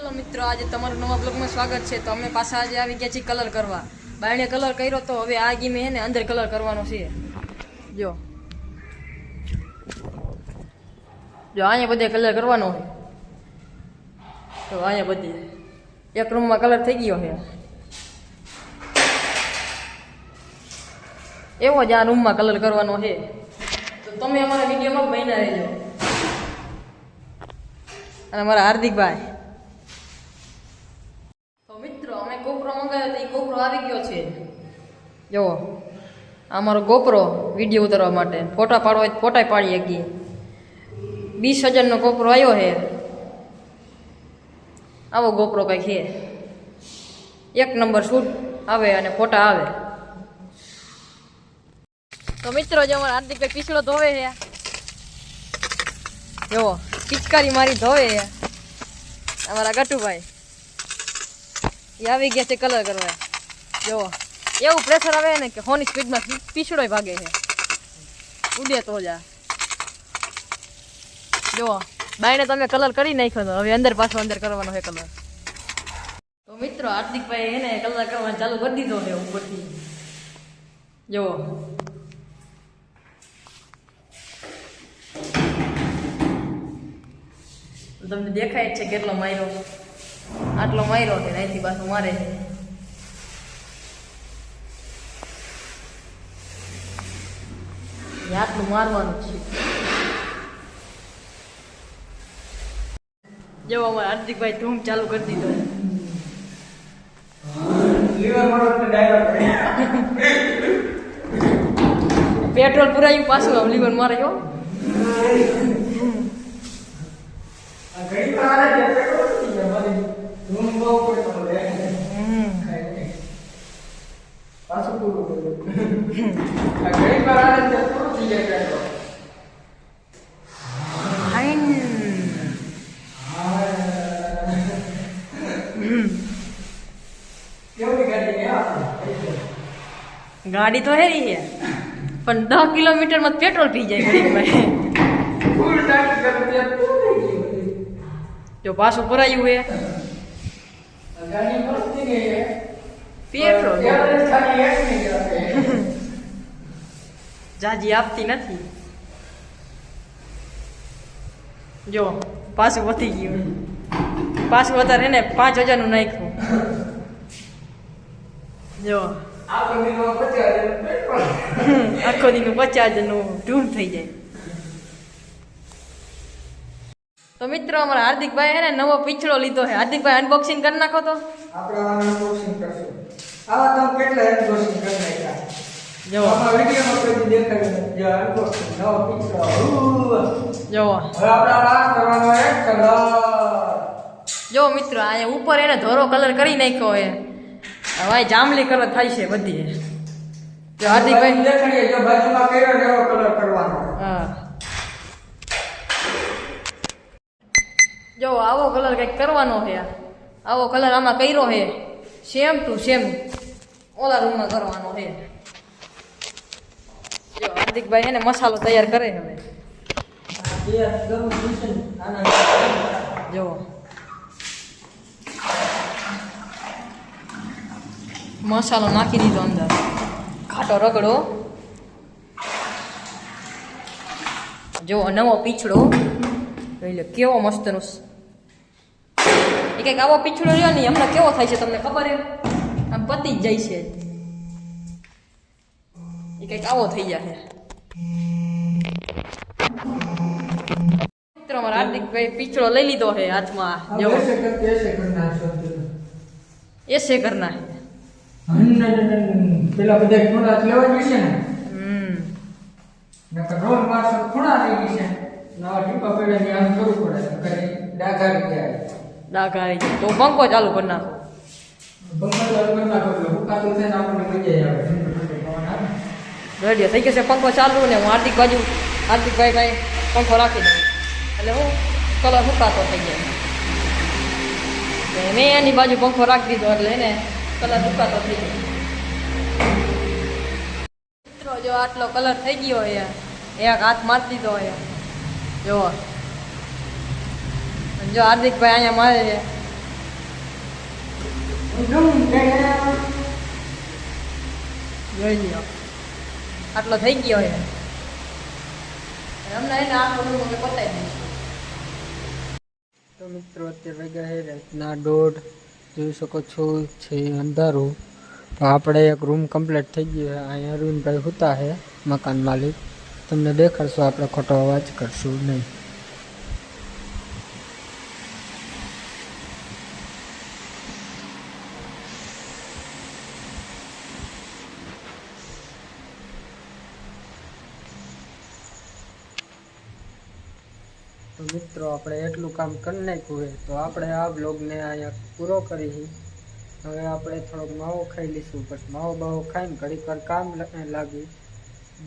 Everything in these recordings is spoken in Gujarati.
હેલો મિત્રો, આજે તમારું નવા બ્લોગમાં સ્વાગત છે। તો અમે પાછા આજે આવી ગયા છીએ કલર કરવા। બાયણે કલર કર્યો તો હવે આ ગીમે હે ને અંદર કલર કરવાનો છે। જો જો અહીંયા બધે કલર કરવાનો હોય તો અહીંયા બધે એક રૂમમાં કલર થઈ ગયો છે। એવો જ આ રૂમમાં કલર કરવાનો છે। તો તમે અમારા વિડીયોમાં બન્યા રહેજો। અને અમારા હાર્દિકભાઈ તો મિત્રો અમે GoPro મંગાવ્યો તો એ GoPro આવી ગયો છે। જો અમારો GoPro વિડીયો ઉતારવા માટે ફોટા પાડવા હોય ફોટા પાડી શકીએ। 20,000નો GoPro આવ્યો છે। આવો GoPro કંઈક છે, એક નંબર શૂટ આવે અને ફોટા આવે। તો મિત્રો જો અમારા હાર્દિકભાઈ પીછળો ધોવે છે, જો પિચકારી મારી ધોવે છે। અમારા ગટુભાઈ એ આવી ગયા છે કલર કરવા। જો એવું પ્રેશર આવે ને કે હોની સ્પીડમાં પીછડો ભાગે છે, ઉડે તો જા। જો બાયણે તમે કલર કરી નાખ્યો તો હવે અંદર પાછો અંદર કરવાનો છે કલર। તો મિત્રો હાર્દિકભાઈ એને કલર કરવાનું ચાલુ કરી દીધો છે ઉપરથી। જો તમને દેખાય જ છે કેટલો માર્યો, આટલો માર્યો છે, અહીંથી પાછું મારે છે। આટલું મારવાનું છે। જો અમારે હાર્દિકભાઈ ધૂમ ચાલુ કરી દીધો। પેટ્રોલ પુરાયું પાછું આમ લીવર મારે હો। ગાડી તો હેરી છે પણ 10 કિલોમીટરમાં પેટ્રોલ પી જાય ગરીબભાઈ। જો પાછું પુરાયું છે પેટ્રોલ જાજી આપતી નથી। જો પાછું વધી ગયું, પાછું વધારે ને 5,000નું નાખ્યું। જો આખો દીનું 50,000નું ધૂમ થઈ જાય। તો મિત્રો અમારા હાર્દિકભાઈ હે ને નવો પીછડો લીધો છે। હાર્દિકભાઈ અનબોક્સિંગ કરી નાખો તો આપણે અનબોક્સિંગ કરશું। આવા તો કેટલા અનબોક્સિંગ કરી નાખ્યા જો આમાં વિડિયોમાં કોઈ દેખાડ્યું જો અનબોક્સિંગ નવો પીછડો। જો હવે આપણે આ કરવાનો એક કલર। જો મિત્રો અહીંયા ઉપર એને ધોરો કલર કરી નાખ્યો છે, હવે જાંબલી કલર થાય છે બધી। જો હાર્દિકભાઈ દેખાડીએ જો બાજુમાં કર્યો એવો કલર કરવાનો। હા જો આવો કલર કંઈક કરવાનો છે। આવો કલર આમાં કર્યો છે, સેમ ટુ સેમ ઓલા રૂમમાં કરવાનો છે। જો હાર્દિકભાઈ એને મસાલો તૈયાર કરે હવે। જો મસાલો નાખી દીધો અંદર, ખાટો રગડો। જો નવો પીછડો જોઈ લો કેવો મસ્તનો। એ કંઈક આવો પીછડો રહ્યો ને હમણાં કેવો થાય છે તમને ખબર છે? આમ પતી જ જાય છે, એ કંઈક આવો થઈ જાય। મિત્રો અમારા હાર્દિકભાઈ પીછડો લઈ લીધો છે હાથમાં। જો એસે કરના છે પેલા બધા ખૂણા લેવા જોઈશે ને। નકર રોલ મારસો ખૂણા રહી ગઈ છે, નવા ટીપા પડે ને આમ કરવું પડે, કરી ડાઘારી જાય। ડાઘારી જાય તો પંખો ચાલુ કરી નાખો। પંખો ચાલુ કરી નાખો એટલે હુકાતું છે ને આપણને મજા આવે। રેડી થઈ ગયો છે પંખો ચાલુ ને હું હાર્દિકભાઈ ભાઈ પંખો રાખી દઉં એટલે હું કલર હુકાતો થઈ જાય। મેં એની બાજુ પંખો રાખી દીધો એટલે એને કલર હુકાતો થઈ જાય। મિત્રો જો આટલો કલર થઈ ગયો છે, એક હાથ મારી દીધો છે। જો હાર્દિકભાઈ અહીંયા મારે છે જોઈ લ્યો આટલો થઈ ગયો છે અમને એને આટલો રૂમ અમે પતાવી દઈશું. તો મિત્રો અત્યારે વાગ્યા છે રાતના 1:30 જોઈ શકો છો છે અંધારું. તો આપણે એક રૂમ કમ્પ્લીટ થઈ ગયો છે. અહીંયા અરવિંદભાઈ સૂતા છે મકાન માલિક. તમને દેખાડશું, આપણે ખોટો અવાજ કરશું નહીં. તો મિત્રો આપણે એટલું કામ કરી નાખ્યું છે. તો આપણે આ બ્લોગને અહીંયા પૂરો કરી. હવે આપણે થોડોક માવો ખાઈ લઈશું. પછી માવો બાવો ખાઈને ઘડીક વાર કામ લાગી.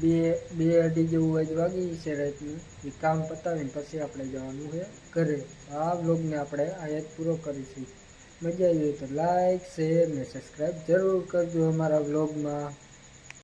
બે અઢી જેવું વાગી છે રાતનું. એ કામ પતાવીને પછી આપણે જવાનું છે ઘરે. આ બ્લોગને આપણે અહીંયા જ પૂરો કરીશું. મજા આવી હોય તો લાઈક શેર ને સબસ્ક્રાઈબ જરૂર કરજો અમારા બ્લોગમાં.